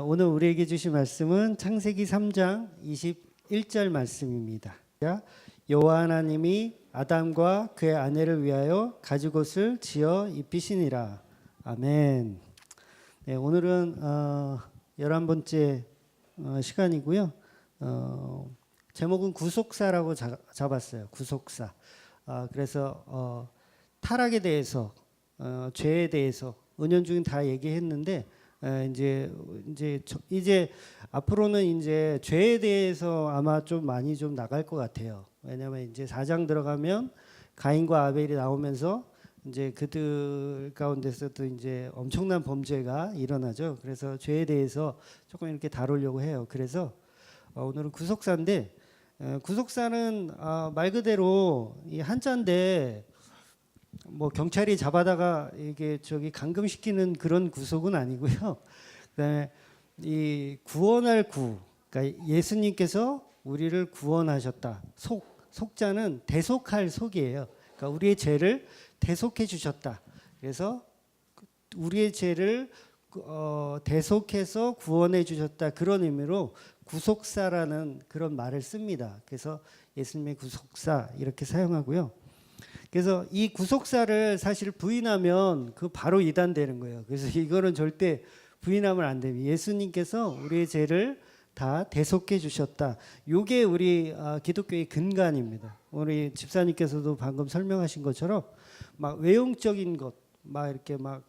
오늘 우리에게 주신 말씀은 창세기 3장 21절 말씀입니다. 여호와 하나님이 아담과 그의 아내를 위하여 가죽옷을 지어 입히시니라. 아멘. 네, 오늘은 11번째 시간이고요. 제목은 구속사라고 잡았어요. 구속사. 그래서 타락에 대해서, 죄에 대해서 은연중에 다 얘기했는데 이제 앞으로는 이제 죄에 대해서 아마 좀 많이 좀 나갈 것 같아요. 왜냐하면 이제 4장 들어가면 가인과 아벨이 나오면서 이제 그들 가운데서도 이제 엄청난 범죄가 일어나죠. 그래서 죄에 대해서 조금 이렇게 다루려고 해요. 그래서 오늘은 구속사인데, 구속사는 말 그대로 이 한자인데 뭐 경찰이 잡아다가 이게 감금시키는 그런 구속은 아니고요. 그다음에 이 구원할 구, 그러니까 예수님께서 우리를 구원하셨다. 속자는 대속할 속이에요. 그러니까 우리의 죄를 대속해 주셨다. 그래서 우리의 죄를 대속해서 구원해 주셨다. 그런 의미로 구속사라는 그런 말을 씁니다. 그래서 예수님의 구속사 이렇게 사용하고요. 그래서 이 구속사를 사실 부인하면 그 바로 이단되는 거예요. 그래서 이거는 절대 부인하면 안 됩니다. 예수님께서 우리의 죄를 다 대속해 주셨다. 이게 우리 기독교의 근간입니다. 우리 집사님께서도 방금 설명하신 것처럼 막 외형적인 것, 막 이렇게 막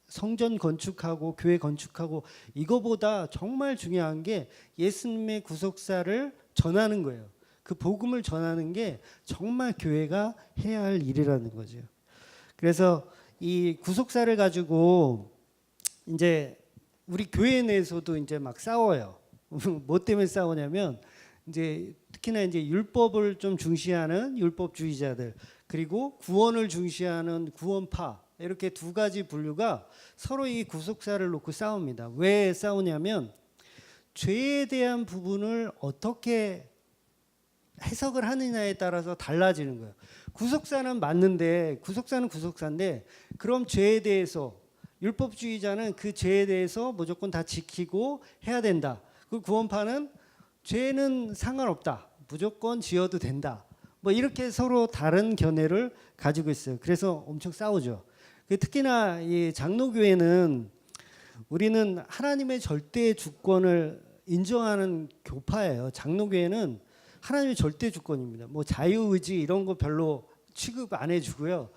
성전 건축하고 교회 건축하고 이거보다 정말 중요한 게 예수님의 구속사를 전하는 거예요. 그 복음을 전하는 게 정말 교회가 해야 할 일이라는 거죠. 그래서 이 구속사를 가지고 이제 우리 교회 내에서도 이제 막 싸워요. 뭐 때문에 싸우냐면 이제 특히나 이제 율법을 좀 중시하는 율법주의자들, 그리고 구원을 중시하는 구원파, 이렇게 두 가지 분류가 서로 이 구속사를 놓고 싸웁니다. 왜 싸우냐면 죄에 대한 부분을 어떻게 해석을 하느냐에 따라서 달라지는 거예요. 구속사는 맞는데, 구속사는 구속사인데, 그럼 죄에 대해서 율법주의자는 그 죄에 대해서 무조건 다 지키고 해야 된다. 그 구원파는 죄는 상관없다. 무조건 지어도 된다. 뭐 이렇게 서로 다른 견해를 가지고 있어요. 그래서 엄청 싸우죠. 특히나 이 장로교회는 우리는 하나님의 절대 주권을 인정하는 교파예요. 장로교회는 하나님의 절대 주권입니다. 뭐 자유의지 이런 거 별로 취급 안 해주고요.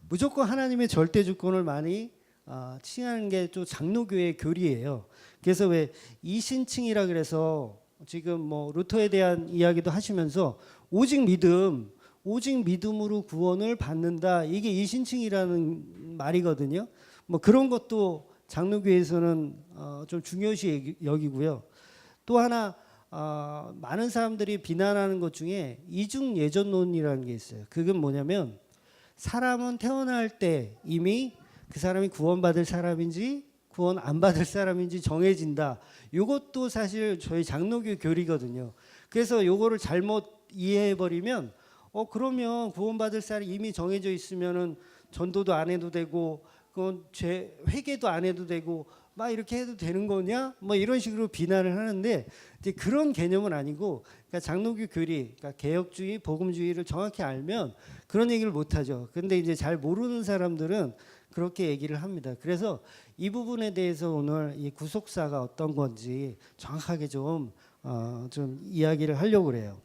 무조건 하나님의 절대 주권을 많이 칭하는 게 또 장로교회의 교리예요. 그래서 왜 이신칭이라 그래서 지금 뭐 루터에 대한 이야기도 하시면서 오직 믿음으로 구원을 받는다. 이게 이신칭이라는 말이거든요. 뭐 그런 것도 장로교회에서는 좀 중요시 여기고요. 또 하나 많은 사람들이 비난하는 것 중에 이중예전론이라는 게 있어요. 그건 뭐냐면 사람은 태어날 때 이미 그 사람이 구원받을 사람인지 구원 안 받을 사람인지 정해진다. 이것도 사실 저희 장로교 교리거든요. 그래서 이거를 잘못 이해해버리면 그러면 구원받을 사람이 이미 정해져 있으면은 전도도 안 해도 되고 그건 회개도 안 해도 되고 막 이렇게 해도 되는 거냐? 뭐 이런 식으로 비난을 하는데 이제 그런 개념은 아니고, 그러니까 장로교 교리, 그러니까 개혁주의, 복음주의를 정확히 알면 그런 얘기를 못 하죠. 근데 이제 잘 모르는 사람들은 그렇게 얘기를 합니다. 그래서 이 부분에 대해서 오늘 이 구속사가 어떤 건지 정확하게 좀 이야기를 하려고 그래요.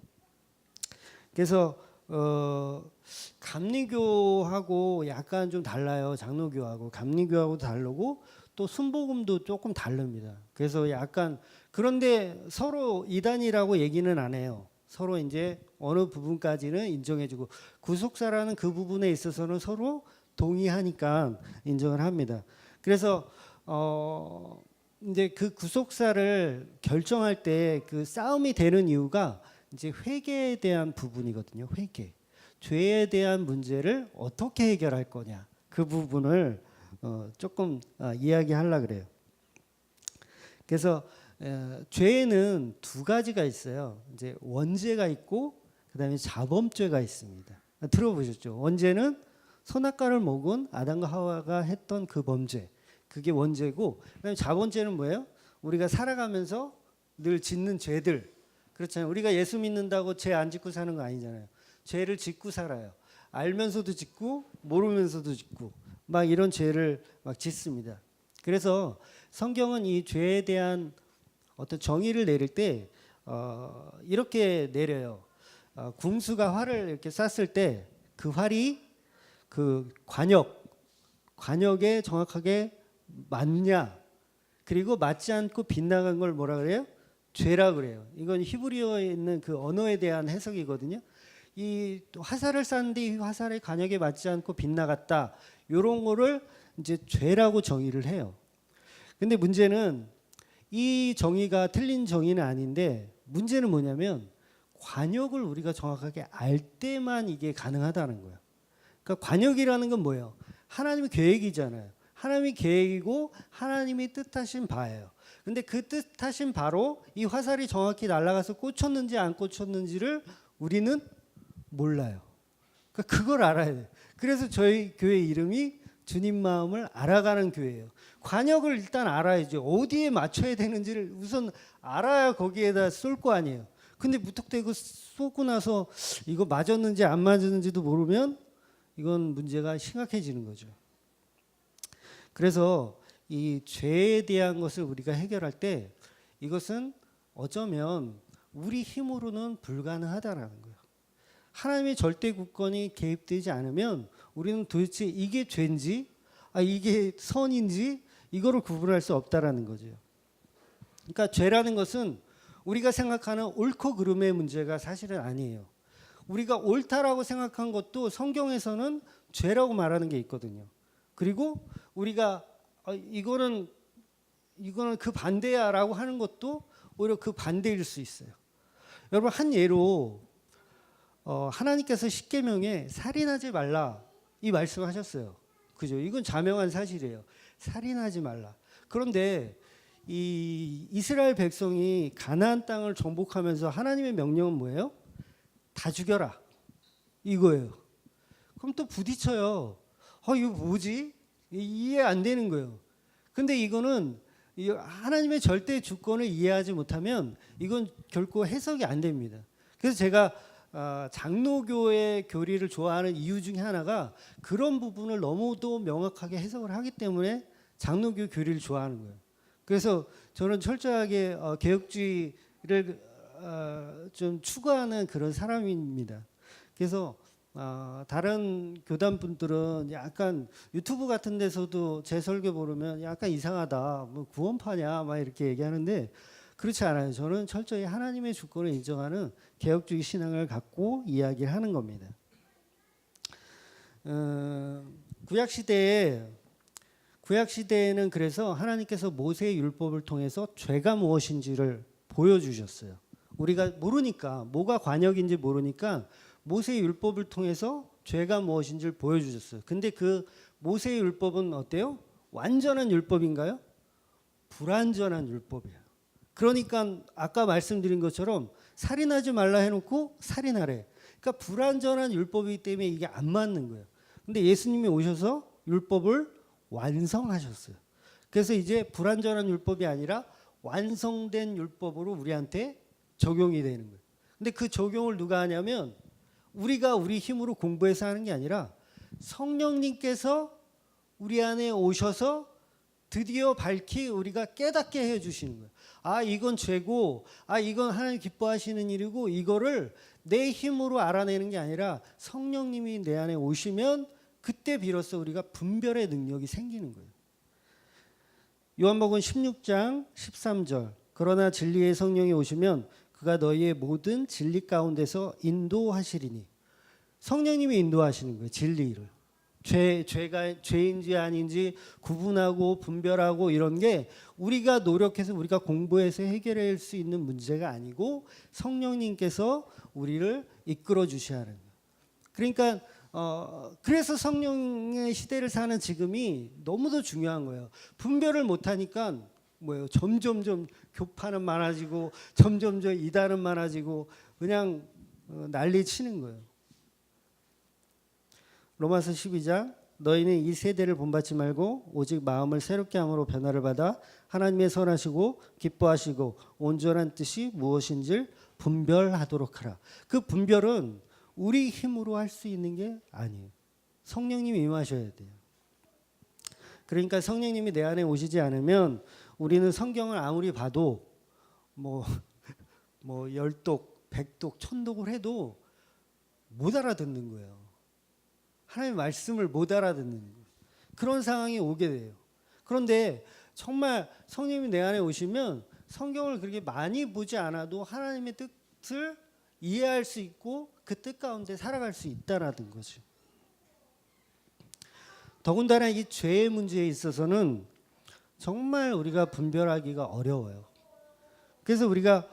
그래서 감리교하고 약간 좀 달라요. 장로교하고 감리교하고 다르고 또 순복음도 조금 다릅니다. 그래서 약간 그런데 서로 이단이라고 얘기는 안 해요. 서로 이제 어느 부분까지는 인정해주고 구속사라는 그 부분에 있어서는 서로 동의하니까 인정을 합니다. 그래서 이제 그 구속사를 결정할 때 그 싸움이 되는 이유가 이제 회개에 대한 부분이거든요. 회개, 죄에 대한 문제를 어떻게 해결할 거냐, 그 부분을 조금 이야기하려고 그래요. 그래서 죄에는 두 가지가 있어요. 이제 원죄가 있고 그다음에 자범죄가 있습니다. 들어보셨죠? 원죄는 선악과를 먹은 아담과 하와가 했던 그 범죄, 그게 원죄고, 그다음에 자범죄는 뭐예요? 우리가 살아가면서 늘 짓는 죄들 그렇잖아요. 우리가 예수 믿는다고 죄 안 짓고 사는 거 아니잖아요. 죄를 짓고 살아요. 알면서도 짓고 모르면서도 짓고 막 이런 죄를 막 짓습니다. 그래서 성경은 이 죄에 대한 어떤 정의를 내릴 때 이렇게 내려요. 궁수가 활을 이렇게 쐈을 때 그 활이 그 관역에 정확하게 맞냐, 그리고 맞지 않고 빗나간 걸 뭐라 그래요? 죄라 그래요. 이건 히브리어에 있는 그 언어에 대한 해석이거든요. 이 화살을 쐈는데 이 화살의 관역에 맞지 않고 빗나갔다. 이런 거를 이제 죄라고 정의를 해요. 근데 문제는 이 정의가 틀린 정의는 아닌데 문제는 뭐냐면 관역을 우리가 정확하게 알 때만 이게 가능하다는 거예요. 그러니까 관역이라는 건 뭐예요? 하나님의 계획이잖아요. 하나님의 계획이고 하나님이 뜻하신 바예요. 근데 그 뜻하신 바로 이 화살이 정확히 날아가서 꽂혔는지 안 꽂혔는지를 우리는 몰라요. 그러니까 그걸 알아야 돼요. 그래서 저희 교회 이름이 주님 마음을 알아가는 교회예요. 관역을 일단 알아야죠. 어디에 맞춰야 되는지를 우선 알아야 거기에다 쏠 거 아니에요. 근데 무턱대고 쏘고 나서 이거 맞았는지 안 맞았는지도 모르면 이건 문제가 심각해지는 거죠. 그래서 이 죄에 대한 것을 우리가 해결할 때 이것은 어쩌면 우리 힘으로는 불가능하다라는 거예요. 하나님의 절대 국권이 개입되지 않으면 우리는 도대체 이게 죄인지 이게 선인지 이거를 구분할 수 없다라는 거죠. 그러니까 죄라는 것은 우리가 생각하는 옳고 그름의 문제가 사실은 아니에요. 우리가 옳다라고 생각한 것도 성경에서는 죄라고 말하는 게 있거든요. 그리고 우리가 이거는 그 반대야라고 하는 것도 오히려 그 반대일 수 있어요. 여러분 한 예로 하나님께서 십계명에 살인하지 말라 이 말씀하셨어요. 그죠? 이건 자명한 사실이에요. 살인하지 말라. 그런데 이 이스라엘 백성이 가나안 땅을 정복하면서 하나님의 명령은 뭐예요? 다 죽여라. 이거예요. 그럼 또 부딪혀요. 이거 뭐지? 이해 안 되는 거예요. 근데 이거는 하나님의 절대 주권을 이해하지 못하면 이건 결코 해석이 안 됩니다. 그래서 제가 장로교의 교리를 좋아하는 이유 중에 하나가 그런 부분을 너무도 명확하게 해석을 하기 때문에 장로교 교리를 좋아하는 거예요. 그래서 저는 철저하게 개혁주의를 좀 추구하는 그런 사람입니다. 그래서 다른 교단 분들은 약간 유튜브 같은 데서도 제 설교 보면 약간 이상하다, 뭐 구원파냐 막 이렇게 얘기하는데 그렇지 않아요. 저는 철저히 하나님의 주권을 인정하는 개혁주의 신앙을 갖고 이야기를 하는 겁니다. 구약 시대에는 그래서 하나님께서 모세의 율법을 통해서 죄가 무엇인지를 보여주셨어요. 우리가 모르니까 뭐가 관역인지 모르니까 모세의 율법을 통해서 죄가 무엇인지를 보여주셨어요. 근데 그 모세의 율법은 어때요? 완전한 율법인가요? 불완전한 율법이에요. 그러니까 아까 말씀드린 것처럼 살인하지 말라 해놓고 살인하래. 그러니까 불완전한 율법이기 때문에 이게 안 맞는 거예요. 근데 예수님이 오셔서 율법을 완성하셨어요. 그래서 이제 불완전한 율법이 아니라 완성된 율법으로 우리한테 적용이 되는 거예요. 근데 그 적용을 누가 하냐면 우리가 우리 힘으로 공부해서 하는 게 아니라 성령님께서 우리 안에 오셔서 드디어 밝히 우리가 깨닫게 해주시는 거예요. 이건 죄고, 이건 하나님 기뻐하시는 일이고, 이거를 내 힘으로 알아내는 게 아니라 성령님이 내 안에 오시면 그때 비로소 우리가 분별의 능력이 생기는 거예요. 요한복음 16장 13절. 그러나 진리의 성령이 오시면 그가 너희의 모든 진리 가운데서 인도하시리니. 성령님이 인도하시는 거예요. 진리를. 죄가 죄인지 아닌지 구분하고 분별하고 이런 게 우리가 노력해서 우리가 공부해서 해결할 수 있는 문제가 아니고 성령님께서 우리를 이끌어 주셔야 하는 거예요. 그러니까 그래서 성령의 시대를 사는 지금이 너무도 중요한 거예요. 분별을 못하니까 뭐예요? 점점점 교파는 많아지고 점점점 이단은 많아지고 그냥 난리 치는 거예요. 로마서 12장 너희는 이 세대를 본받지 말고 오직 마음을 새롭게 함으로 변화를 받아 하나님의 선하시고 기뻐하시고 온전한 뜻이 무엇인지를 분별하도록 하라. 그 분별은 우리 힘으로 할 수 있는 게 아니에요. 성령님이 임하셔야 돼요. 그러니까 성령님이 내 안에 오시지 않으면 우리는 성경을 아무리 봐도 뭐 열독, 백독, 천독을 해도 못 알아듣는 거예요. 하나님의 말씀을 못 알아듣는 거예요. 그런 상황이 오게 돼요. 그런데 정말 성령님이 내 안에 오시면 성경을 그렇게 많이 보지 않아도 하나님의 뜻을 이해할 수 있고 그 뜻 가운데 살아갈 수 있다라는 거죠. 더군다나 이 죄의 문제에 있어서는 정말 우리가 분별하기가 어려워요. 그래서 우리가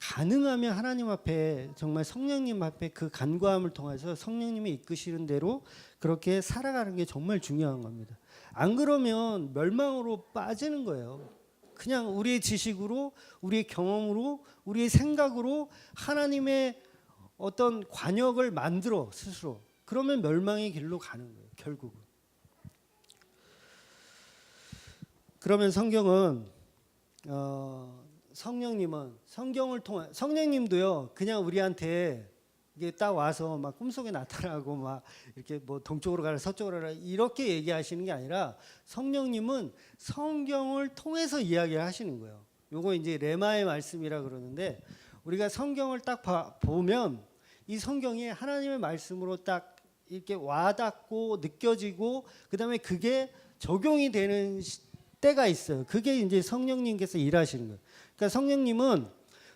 가능하면 하나님 앞에 정말 성령님 앞에 그 간구함을 통해서 성령님이 이끄시는 대로 그렇게 살아가는 게 정말 중요한 겁니다. 안 그러면 멸망으로 빠지는 거예요. 그냥 우리의 지식으로, 우리의 경험으로, 우리의 생각으로 하나님의 어떤 관역을 만들어 스스로. 그러면 멸망의 길로 가는 거예요. 결국은. 그러면 성경은 성령님은 성경을 통해 성령님도요 그냥 우리한테 이게 딱 와서 막 꿈속에 나타나고 막 이렇게 뭐 동쪽으로 가라 서쪽으로 가라 이렇게 얘기하시는 게 아니라 성령님은 성경을 통해서 이야기를 하시는 거예요. 요거 이제 레마의 말씀이라 그러는데 우리가 성경을 딱 보면 이 성경이 하나님의 말씀으로 딱 이렇게 와닿고 느껴지고 그다음에 그게 적용이 되는 때가 있어요. 그게 이제 성령님께서 일하시는 거예요. 그러니까 성령님은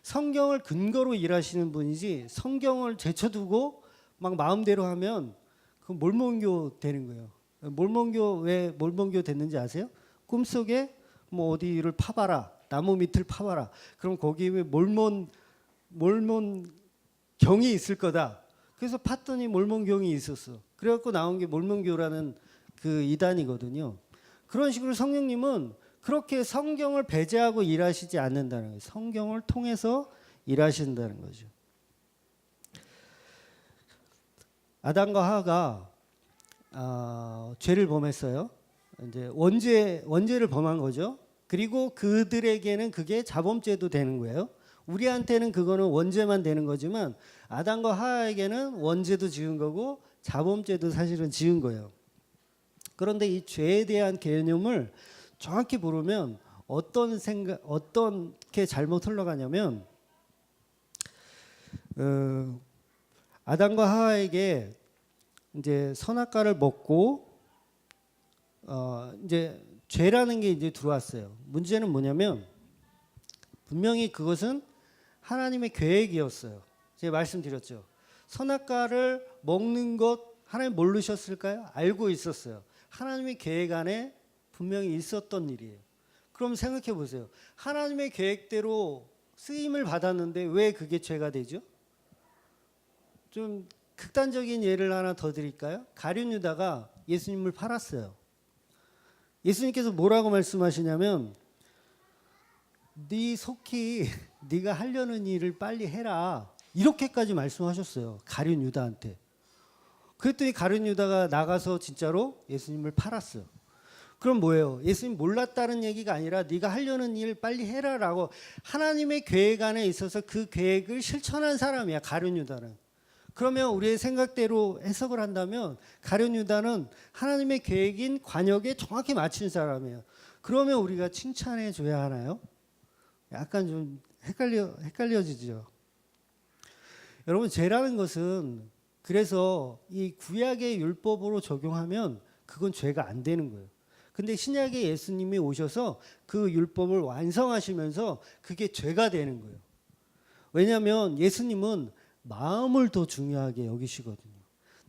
성경을 근거로 일하시는 분이지 성경을 제쳐두고 막 마음대로 하면 그 몰몬교 되는 거예요. 몰몬교 왜 몰몬교 됐는지 아세요? 꿈속에 뭐 어디를 파봐라, 나무 밑을 파봐라. 그럼 거기 왜 몰몬 경이 있을 거다. 그래서 팠더니 몰몬경이 있었어. 그래갖고 나온 게 몰몬교라는 그 이단이거든요. 그런 식으로 성령님은 그렇게 성경을 배제하고 일하시지 않는다는 거예요. 성경을 통해서 일하신다는 거죠. 아담과 하와가 죄를 범했어요. 이제 원죄를 범한 거죠. 그리고 그들에게는 그게 자범죄도 되는 거예요. 우리한테는 그거는 원죄만 되는 거지만 아담과 하와에게는 원죄도 지은 거고 자범죄도 사실은 지은 거예요. 그런데 이 죄에 대한 개념을 정확히 모르면 어떻게 잘못 흘러가냐면 아담과 하와에게 이제 선악과를 먹고 이제 죄라는 게 이제 들어왔어요. 문제는 뭐냐면 분명히 그것은 하나님의 계획이었어요. 제가 말씀드렸죠. 선악과를 먹는 것 하나님 모르셨을까요? 알고 있었어요. 하나님의 계획 안에 분명히 있었던 일이에요. 그럼 생각해 보세요. 하나님의 계획대로 쓰임을 받았는데 왜 그게 죄가 되죠? 좀 극단적인 예를 하나 더 드릴까요? 가룟 유다가 예수님을 팔았어요. 예수님께서 뭐라고 말씀하시냐면 네 속히 네가 하려는 일을 빨리 해라. 이렇게까지 말씀하셨어요. 가룟 유다한테. 그랬더니 가룟 유다가 나가서 진짜로 예수님을 팔았어요. 그럼 뭐예요? 예수님 몰랐다는 얘기가 아니라 네가 하려는 일 빨리 해라라고 하나님의 계획 안에 있어서 그 계획을 실천한 사람이야. 가룟 유다는. 그러면 우리의 생각대로 해석을 한다면 가룟 유다는 하나님의 계획인 관역에 정확히 맞춘 사람이에요. 그러면 우리가 칭찬해 줘야 하나요? 약간 좀 헷갈려지죠. 여러분 죄라는 것은 그래서 이 구약의 율법으로 적용하면 그건 죄가 안 되는 거예요. 근데 신약의 예수님이 오셔서 그 율법을 완성하시면서 그게 죄가 되는 거예요. 왜냐하면 예수님은 마음을 더 중요하게 여기시거든요.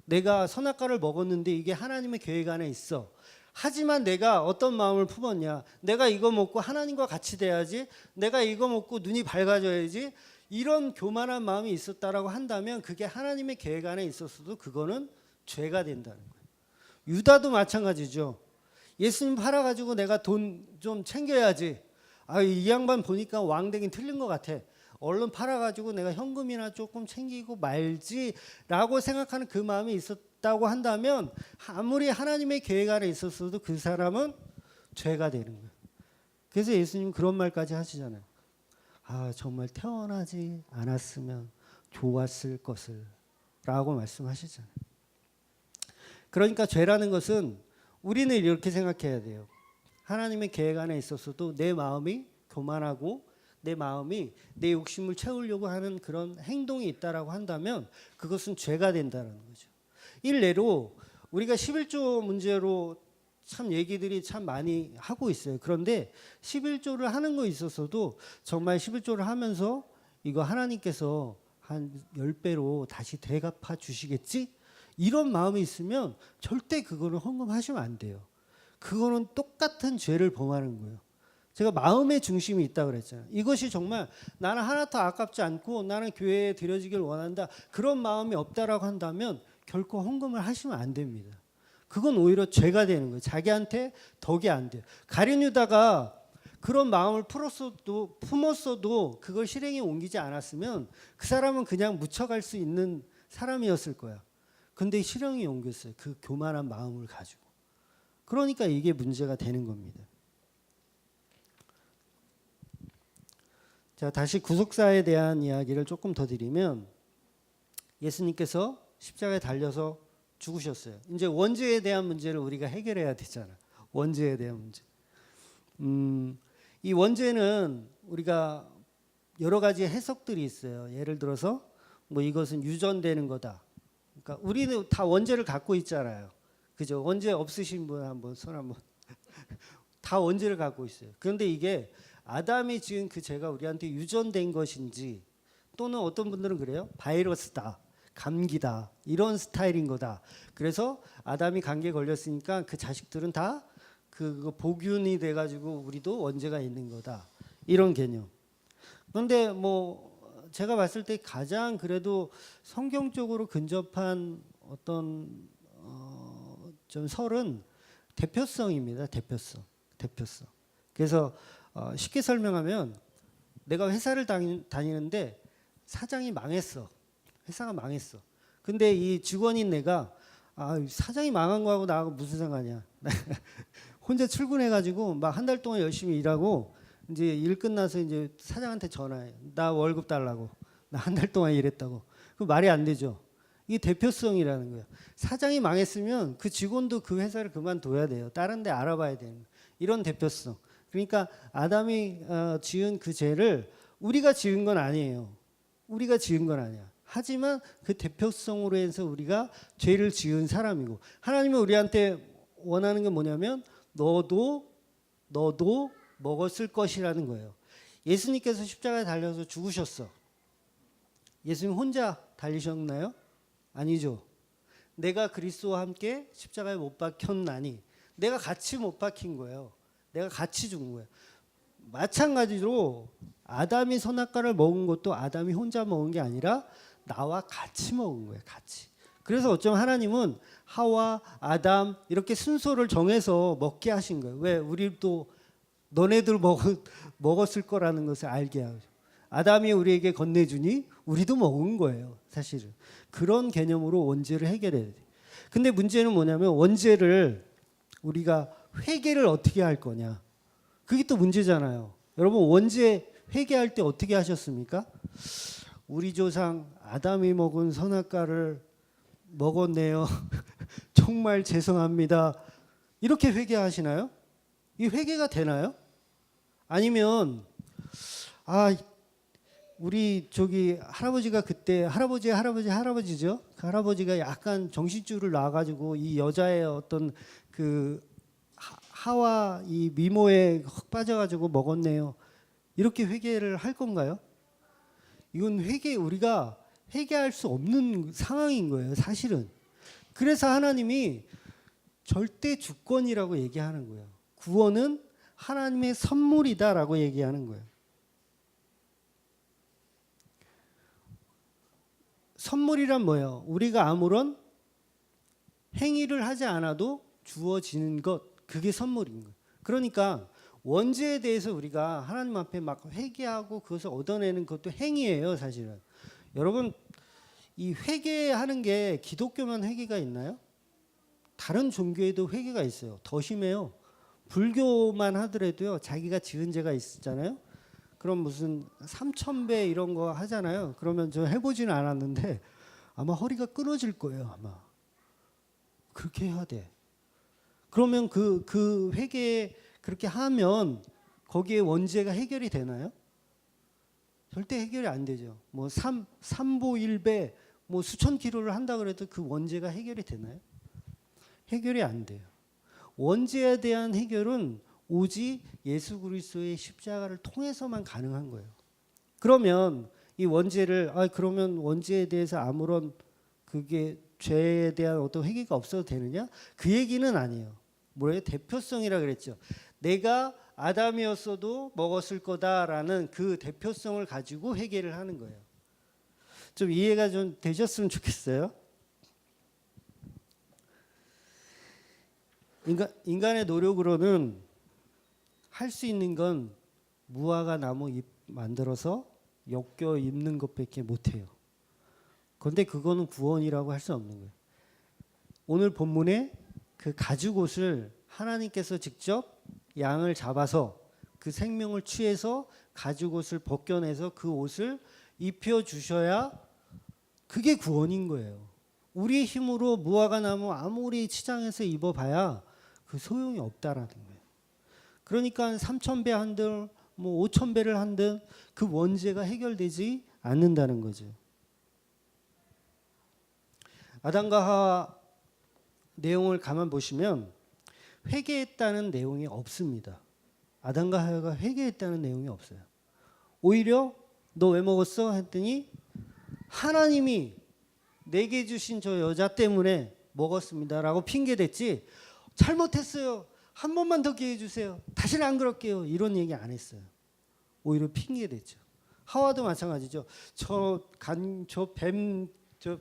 내가 선악과를 먹었는데 이게 하나님의 계획 안에 있어. 하지만 내가 어떤 마음을 품었냐. 내가 이거 먹고 하나님과 같이 돼야지. 내가 이거 먹고 눈이 밝아져야지. 이런 교만한 마음이 있었다라고 한다면 그게 하나님의 계획 안에 있었어도 그거는 죄가 된다는 거예요. 유다도 마찬가지죠. 예수님 팔아가지고 내가 돈 좀 챙겨야지. 이 양반 보니까 왕되긴 틀린 것 같아. 얼른 팔아가지고 내가 현금이나 조금 챙기고 말지라고 생각하는 그 마음이 있었다 있다고 한다면 아무리 하나님의 계획 안에 있었어도 그 사람은 죄가 되는 거예요. 그래서 예수님 그런 말까지 하시잖아요. 아, 정말 태어나지 않았으면 좋았을 것을 라고 말씀하시잖아요. 그러니까 죄라는 것은 우리는 이렇게 생각해야 돼요. 하나님의 계획 안에 있었어도 내 마음이 교만하고 내 마음이 내 욕심을 채우려고 하는 그런 행동이 있다라고 한다면 그것은 죄가 된다는 거죠. 일례로 우리가 11조 문제로 참 얘기들이 참 많이 하고 있어요. 그런데 11조를 하는 거 있어서도 정말 11조를 하면서 이거 하나님께서 한 10배로 다시 대갚아 주시겠지? 이런 마음이 있으면 절대 그거는 헌금하시면 안 돼요. 그거는 똑같은 죄를 범하는 거예요. 제가 마음의 중심이 있다 그랬잖아요. 이것이 정말 나는 하나도 아깝지 않고 나는 교회에 드려지길 원한다. 그런 마음이 없다라고 한다면 결코 헌금을 하시면 안 됩니다. 그건 오히려 죄가 되는 거예요. 자기한테 덕이 안 돼요. 가룟 유다가 그런 마음을 품었어도 그걸 실행에 옮기지 않았으면 그 사람은 그냥 묻혀갈 수 있는 사람이었을 거야. 근데 실행에 옮겼어요. 그 교만한 마음을 가지고. 그러니까 이게 문제가 되는 겁니다. 자, 다시 구속사에 대한 이야기를 조금 더 드리면 예수님께서 십자가에 달려서 죽으셨어요. 이제 원죄에 대한 문제를 우리가 해결해야 되잖아. 원죄에 대한 문제. 이 원죄는 우리가 여러 가지 해석들이 있어요. 예를 들어서 뭐 이것은 유전되는 거다. 그러니까 우리는 다 원죄를 갖고 있잖아요. 그죠? 원죄 없으신 분 한번 손 한번. 다 원죄를 갖고 있어요. 그런데 이게 아담이 지은 그 죄가 우리한테 유전된 것인지 또는 어떤 분들은 그래요. 바이러스다. 감기다. 이런 스타일인 거다. 그래서 아담이 감기에 걸렸으니까 그 자식들은 다 그 보균이 돼가지고 우리도 원죄가 있는 거다. 이런 개념. 그런데 뭐 제가 봤을 때 가장 그래도 성경적으로 근접한 어떤 좀 설은 대표성입니다. 대표성. 그래서 쉽게 설명하면 내가 회사를 다니는데 사장이 망했어. 회사가 망했어. 근데 이 직원인 내가 사장이 망한 거하고 나하고 무슨 상관이야. 혼자 출근해가지고 막 한 달 동안 열심히 일하고 이제 일 끝나서 이제 사장한테 전화해. 나 월급 달라고. 나 한 달 동안 일했다고. 그 말이 안 되죠. 이게 대표성이라는 거예요. 사장이 망했으면 그 직원도 그 회사를 그만둬야 돼요. 다른 데 알아봐야 되는 이런 대표성. 그러니까 아담이 지은 그 죄를 우리가 지은 건 아니에요. 우리가 지은 건 아니야. 하지만 그 대표성으로 해서 우리가 죄를 지은 사람이고 하나님은 우리한테 원하는 게 뭐냐면 너도 먹었을 것이라는 거예요. 예수님께서 십자가에 달려서 죽으셨어. 예수님 혼자 달리셨나요? 아니죠. 내가 그리스도와 함께 십자가에 못 박혔나니 내가 같이 못 박힌 거예요. 내가 같이 죽은 거예요. 마찬가지로 아담이 선악과를 먹은 것도 아담이 혼자 먹은 게 아니라 나와 같이 먹은 거예요. 같이. 그래서 어쩌면 하나님은 하와, 아담 이렇게 순서를 정해서 먹게 하신 거예요. 왜? 우리도 너네들 먹었을 거라는 것을 알게 하죠. 아담이 우리에게 건네주니 우리도 먹은 거예요. 사실은. 그런 개념으로 원죄를 해결해야 돼요. 근데 문제는 뭐냐면 원죄를 우리가 회개를 어떻게 할 거냐. 그게 또 문제잖아요. 여러분 원죄 회개할 때 어떻게 하셨습니까? 우리 조상 아담이 먹은 선악과를 먹었네요. 정말 죄송합니다. 이렇게 회개하시나요? 이 회개가 되나요? 아니면 우리 저기 할아버지가 그때 할아버지죠. 그 할아버지가 약간 정신줄을 놔가지고 이 여자의 어떤 그 하와 이 미모에 흙 빠져가지고 먹었네요. 이렇게 회개를 할 건가요? 이건 우리가 회개할 수 없는 상황인 거예요, 사실은. 그래서 하나님이 절대 주권이라고 얘기하는 거예요. 구원은 하나님의 선물이다라고 얘기하는 거예요. 선물이란 뭐예요? 우리가 아무런 행위를 하지 않아도 주어지는 것, 그게 선물인 거예요. 그러니까 원죄에 대해서 우리가 하나님 앞에 막 회개하고 그것을 얻어내는 것도 행위예요, 사실은. 여러분 이 회개하는 게 기독교만 회개가 있나요? 다른 종교에도 회개가 있어요. 더 심해요. 불교만 하더라도요. 자기가 지은 죄가 있잖아요. 그럼 무슨 3,000배 이런 거 하잖아요. 그러면 저 해보지는 않았는데 아마 허리가 끊어질 거예요. 아마. 그렇게 해야 돼. 그러면 그 회개 그렇게 하면 거기에 원죄가 해결이 되나요? 절대 해결이 안 되죠. 뭐 삼보 일배 뭐 수천 킬로를 한다 그래도 그 원죄가 해결이 되나요? 해결이 안 돼요. 원죄에 대한 해결은 오직 예수 그리스도의 십자가를 통해서만 가능한 거예요. 그러면 이 원죄를 그러면 원죄에 대해서 아무런 그게 죄에 대한 어떤 회개가 없어도 되느냐? 그 얘기는 아니에요. 뭐예요? 대표성이라 그랬죠. 내가 아담이었어도 먹었을 거다라는 그 대표성을 가지고 회개를 하는 거예요. 좀 이해가 좀 되셨으면 좋겠어요. 인간의 노력으로는 할 수 있는 건 무화과 나무 잎 만들어서 엮여 입는 것밖에 못해요. 그런데 그거는 구원이라고 할 수 없는 거예요. 오늘 본문에 그 가죽옷을 하나님께서 직접 양을 잡아서 그 생명을 취해서 가죽옷을 벗겨내서 그 옷을 입혀주셔야 그게 구원인 거예요. 우리의 힘으로 무화과 나무 아무리 치장해서 입어봐야 그 소용이 없다라는 거예요. 그러니까 3,000배 한들 뭐 5,000배를 한들 그 원죄가 해결되지 않는다는 거죠. 아담과 하와 내용을 가만 보시면 회개했다는 내용이 없습니다. 아담과 하와가 회개했다는 내용이 없어요. 오히려 너 왜 먹었어? 했더니 하나님이 내게 주신 저 여자 때문에 먹었습니다라고 핑계댔지 잘못했어요. 한 번만 더 기회 주세요. 다시는 안 그럴게요. 이런 얘기 안 했어요. 오히려 핑계댔죠. 하와도 마찬가지죠. 저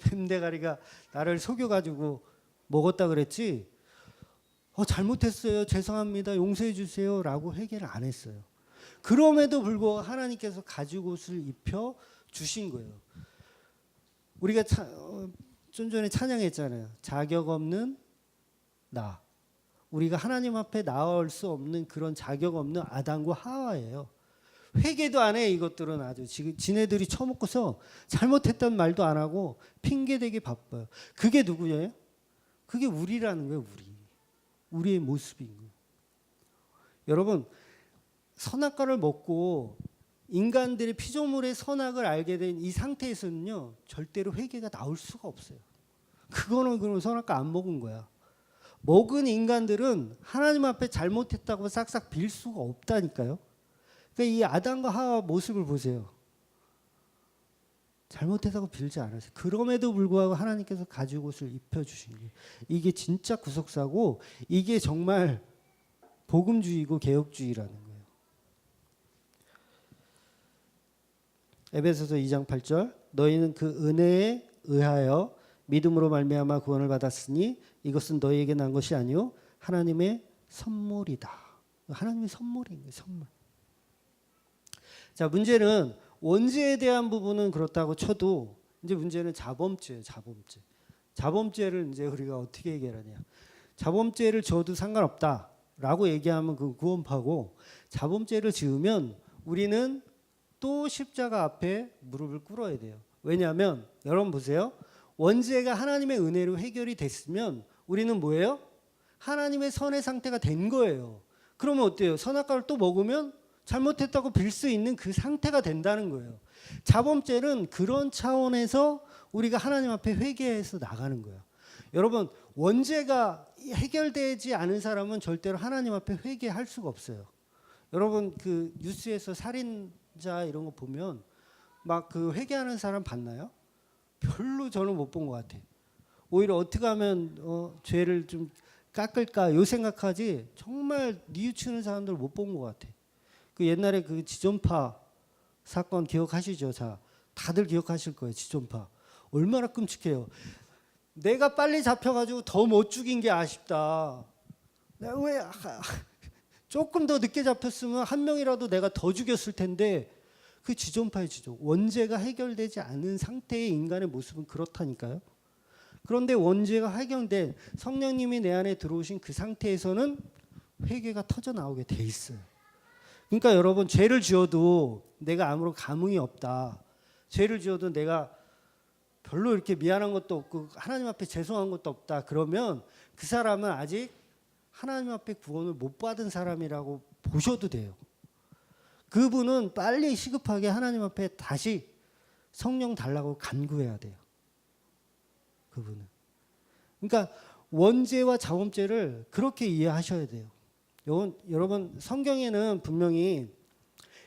뱀대가리가 나를 속여가지고 먹었다 그랬지. 잘못했어요. 죄송합니다. 용서해 주세요. 라고 회개를 안 했어요. 그럼에도 불구하고 하나님께서 가죽옷을 입혀 주신 거예요. 우리가 좀 전에 찬양했잖아요. 자격 없는 나. 우리가 하나님 앞에 나올 수 없는 그런 자격 없는 아담과 하와예요. 회개도 안 해. 이것들은 아주 지네들이 처먹고서 잘못했단 말도 안 하고 핑계대기 바빠요. 그게 누구예요? 그게 우리라는 거예요. 우리의 모습인 거예요. 여러분 선악과를 먹고 인간들의 피조물의 선악을 알게 된 이 상태에서는요 절대로 회개가 나올 수가 없어요. 그거는 그럼 선악과 안 먹은 거야. 먹은 인간들은 하나님 앞에 잘못했다고 싹싹 빌 수가 없다니까요. 그러니까 이 아담과 하와 모습을 보세요. 잘못했다고 빌지 않았어요. 그럼에도 불구하고 하나님께서 가죽옷을 입혀주신 거예요. 이게 진짜 구속사고 이게 정말 복음주의고 개혁주의라는 거예요. 에베소서 2장 8절 너희는 그 은혜에 의하여 믿음으로 말미암아 구원을 받았으니 이것은 너희에게 난 것이 아니요 하나님의 선물이다. 하나님의 선물인 거예요. 선물. 자, 문제는 원죄에 대한 부분은 그렇다고 쳐도 이제 문제는 자범죄예요. 자범죄를 이제 우리가 어떻게 해결하냐? 자범죄를 져도 상관없다라고 얘기하면 그 구원파고 자범죄를 지으면 우리는 또 십자가 앞에 무릎을 꿇어야 돼요. 왜냐하면 여러분 보세요. 원죄가 하나님의 은혜로 해결이 됐으면 우리는 뭐예요? 하나님의 선의 상태가 된 거예요. 그러면 어때요? 선악과를 또 먹으면 잘못했다고 빌 수 있는 그 상태가 된다는 거예요. 자범죄는 그런 차원에서 우리가 하나님 앞에 회개해서 나가는 거예요. 여러분 원죄가 해결되지 않은 사람은 절대로 하나님 앞에 회개할 수가 없어요. 여러분 그 뉴스에서 살인자 이런 거 보면 막 그 회개하는 사람 봤나요? 별로 저는 못 본 것 같아요. 오히려 어떻게 하면 죄를 좀 깎을까 요 생각하지 정말 뉘우치는 사람들 못 본 것 같아요. 그 옛날에 그 지존파 사건 기억하시죠? 자, 다들 기억하실 거예요. 지존파 얼마나 끔찍해요. 내가 빨리 잡혀가지고 더 못 죽인 게 아쉽다. 내가 왜 조금 더 늦게 잡혔으면 한 명이라도 내가 더 죽였을 텐데 그 지존파의 지존. 원죄가 해결되지 않은 상태의 인간의 모습은 그렇다니까요. 그런데 원죄가 해결된 성령님이 내 안에 들어오신 그 상태에서는 회개가 터져 나오게 돼 있어요. 그러니까 여러분, 죄를 지어도 내가 아무런 감흥이 없다. 죄를 지어도 내가 별로 이렇게 미안한 것도 없고 하나님 앞에 죄송한 것도 없다. 그러면 그 사람은 아직 하나님 앞에 구원을 못 받은 사람이라고 보셔도 돼요. 그분은 빨리 시급하게 하나님 앞에 다시 성령 달라고 간구해야 돼요. 그분은. 그러니까 원죄와 자범죄를 그렇게 이해하셔야 돼요. 여러분, 성경에는 분명히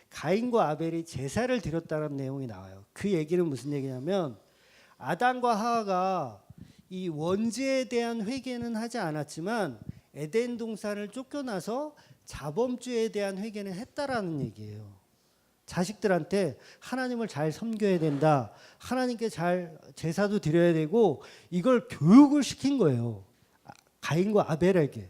가인과 아벨이 제사를 드렸다는 내용이 나와요. 그 얘기는 무슨 얘기냐면 아담과 하와가 이 원죄에 대한 회개는 하지 않았지만 에덴 동산을 쫓겨나서 자범죄에 대한 회개는 했다라는 얘기예요. 자식들한테 하나님을 잘 섬겨야 된다. 하나님께 잘 제사도 드려야 되고 이걸 교육을 시킨 거예요. 가인과 아벨에게.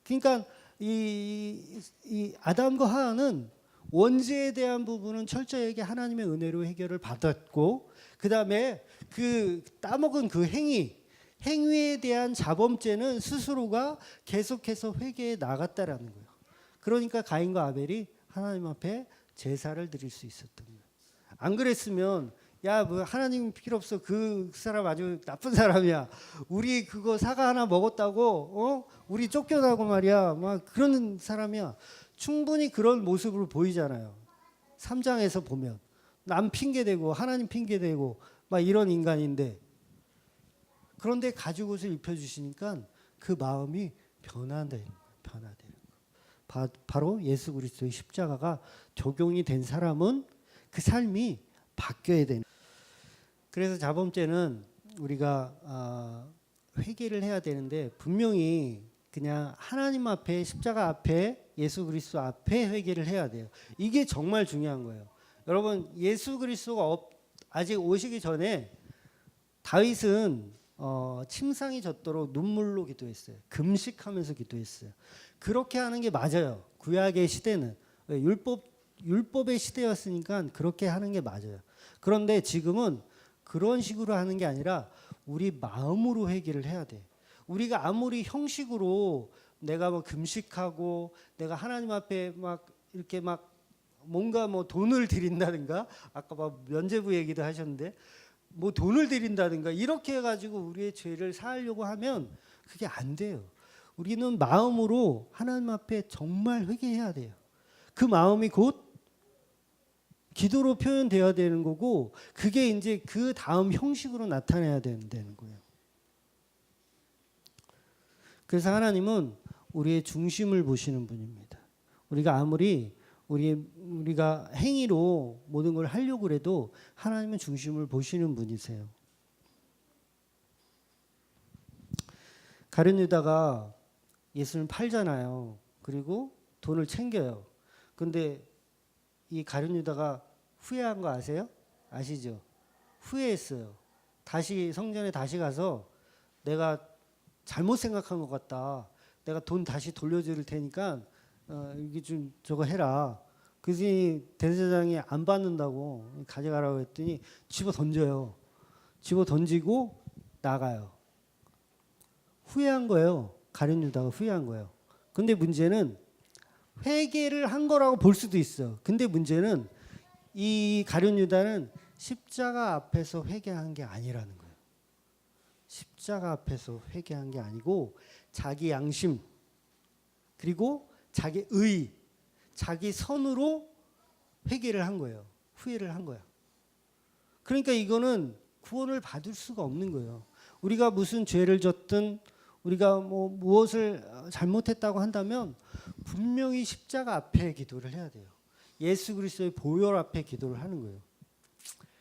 그러니까 이 아담과 하와는 원죄에 대한 부분은 철저하게 하나님의 은혜로 해결을 받았고 그 다음에 그 따먹은 그 행위에 대한 자범죄는 스스로가 계속해서 회개해 나갔다라는 거예요. 그러니까 가인과 아벨이 하나님 앞에 제사를 드릴 수 있었던 거예요. 안 그랬으면 야, 뭐 하나님 필요 없어. 그 사람 아주 나쁜 사람이야. 우리 그거 사과 하나 먹었다고 우리 쫓겨나고 말이야. 막 그런 사람이야. 충분히 그런 모습으로 보이잖아요. 3장에서 보면 남 핑계대고 하나님 핑계대고 막 이런 인간인데 그런데 가죽옷을 입혀주시니까 그 마음이 변화되는 거예요. 바로 예수 그리스도의 십자가가 적용이 된 사람은 그 삶이 바뀌어야 되는. 그래서 자범죄는 우리가 회개를 해야 되는데 분명히 그냥 하나님 앞에 십자가 앞에 예수 그리스도 앞에 회개를 해야 돼요. 이게 정말 중요한 거예요. 여러분, 예수 그리스도가 아직 오시기 전에 다윗은 침상이 젖도록 눈물로 기도했어요. 금식하면서 기도했어요. 그렇게 하는 게 맞아요. 구약의 시대는 율법의 시대였으니까 그렇게 하는 게 맞아요. 그런데 지금은 그런 식으로 하는 게 아니라 우리 마음으로 회개를 해야 돼. 우리가 아무리 형식으로 내가 뭐 금식하고 내가 하나님 앞에 막 이렇게 막 뭔가 뭐 돈을 드린다든가 아까 막 면죄부 얘기도 하셨는데 뭐 돈을 드린다든가 이렇게 해가지고 우리의 죄를 사하려고 하면 그게 안 돼요. 우리는 마음으로 하나님 앞에 정말 회개해야 돼요. 그 마음이 곧 기도로 표현되어야 되는 거고 그게 이제 그 다음 형식으로 나타내야 되는 거예요. 그래서 하나님은 우리의 중심을 보시는 분입니다. 우리가 아무리 우리가 행위로 모든 걸 하려고 해도 하나님은 중심을 보시는 분이세요. 가룟 유다가 예수를 팔잖아요. 그리고 돈을 챙겨요. 근데 이 가룟 유다가 후회한 거 아세요? 아시죠? 후회했어요. 다시 성전에 다시 가서 내가 잘못 생각한 것 같다. 내가 돈 다시 돌려줄 테니까 이게 좀 저거 해라. 그래서 대제사장이 안 받는다고 가져가라고 했더니 집어 던져요. 집어 던지고 나가요. 후회한 거예요. 가룟 유다가 후회한 거예요. 근데 문제는 회개를 한 거라고 볼 수도 있어. 근데 문제는 이 가룟 유다는 십자가 앞에서 회개한 게 아니라는 거예요. 십자가 앞에서 회개한 게 아니고 자기 양심 그리고 자기 의, 자기 선으로 회개를 한 거예요. 후회를 한 거야. 그러니까 이거는 구원을 받을 수가 없는 거예요. 우리가 무슨 죄를 졌든 우리가 뭐 무엇을 잘못했다고 한다면 분명히 십자가 앞에 기도를 해야 돼요. 예수 그리스도의 보혈 앞에 기도를 하는 거예요.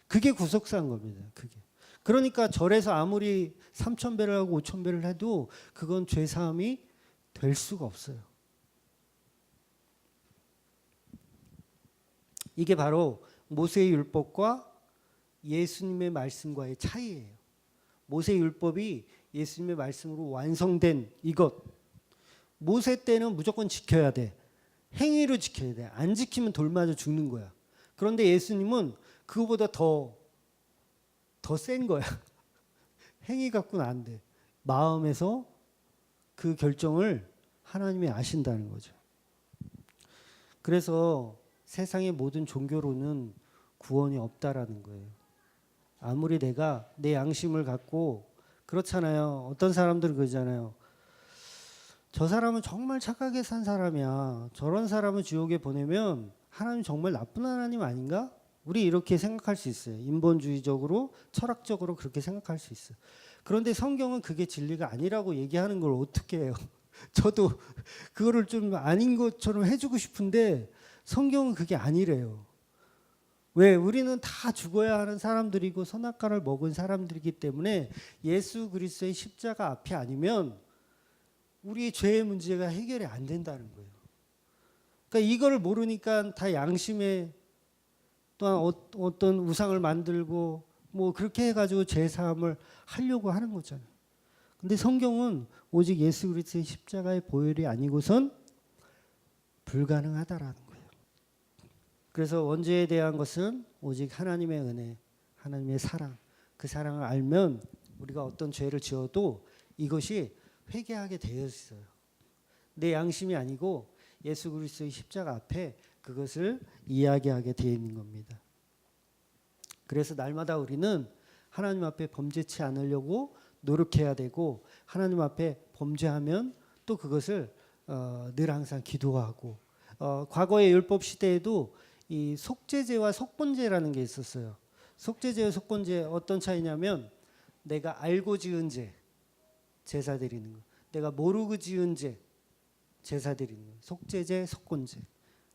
그게 구속사인 겁니다. 그게. 그러니까 절에서 아무리 3,000배를 하고 5,000배를 해도 그건 죄 사함이 될 수가 없어요. 이게 바로 모세의 율법과 예수님의 말씀과의 차이예요. 모세의 율법이 예수님의 말씀으로 완성된 이것. 모세 때는 무조건 지켜야 돼. 행위로 지켜야 돼. 안 지키면 돌 맞아 죽는 거야. 그런데 예수님은 그거보다 더 센 거야. 행위 갖고는 안 돼. 마음에서 그 결정을 하나님이 아신다는 거죠. 그래서 세상의 모든 종교로는 구원이 없다라는 거예요. 아무리 내가 내 양심을 갖고 그렇잖아요. 어떤 사람들은 그러잖아요. 저 사람은 정말 착하게 산 사람이야. 저런 사람을 지옥에 보내면 하나님 정말 나쁜 하나님 아닌가? 우리 이렇게 생각할 수 있어요. 인본주의적으로 철학적으로 그렇게 생각할 수 있어요. 그런데 성경은 그게 진리가 아니라고 얘기하는 걸 어떻게 해요? 저도 그거를 좀 아닌 것처럼 해주고 싶은데 성경은 그게 아니래요. 왜? 우리는 다 죽어야 하는 사람들이고 선악과를 먹은 사람들이기 때문에 예수 그리스도의 십자가 앞이 아니면 우리의 죄의 문제가 해결이 안 된다는 거예요. 그러니까 이거를 모르니까 다 양심에 또한 어떤 우상을 만들고 뭐 그렇게 해가지고 죄 사함을 하려고 하는 거잖아요. 근데 성경은 오직 예수 그리스도의 십자가의 보혈이 아니고선 불가능하다라는 거예요. 그래서 원죄에 대한 것은 오직 하나님의 은혜, 하나님의 사랑, 그 사랑을 알면 우리가 어떤 죄를 지어도 이것이 회개하게 되어 있어요. 내 양심이 아니고 예수 그리스도의 십자가 앞에 그것을 이야기하게 되어 있는 겁니다. 그래서 날마다 우리는 하나님 앞에 범죄치 않으려고 노력해야 되고 하나님 앞에 범죄하면 또 그것을 늘 항상 기도하고 과거의 율법 시대에도 이 속죄제와 속번제라는 게 있었어요. 속죄제와 속번제 어떤 차이냐면 내가 알고 지은 죄 제사 드리는 거, 내가 모르고 지은 죄 제사 드리는 거, 속죄제, 속건제.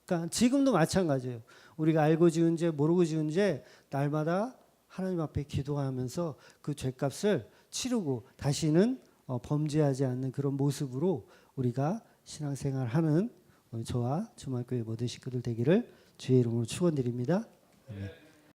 그러니까 지금도 마찬가지예요. 우리가 알고 지은 죄, 모르고 지은 죄 날마다 하나님 앞에 기도하면서 그 죄값을 치르고 다시는 범죄하지 않는 그런 모습으로 우리가 신앙생활하는 저와 주말교회 모든 식구들 되기를 주의 이름으로 축원드립니다. 아멘.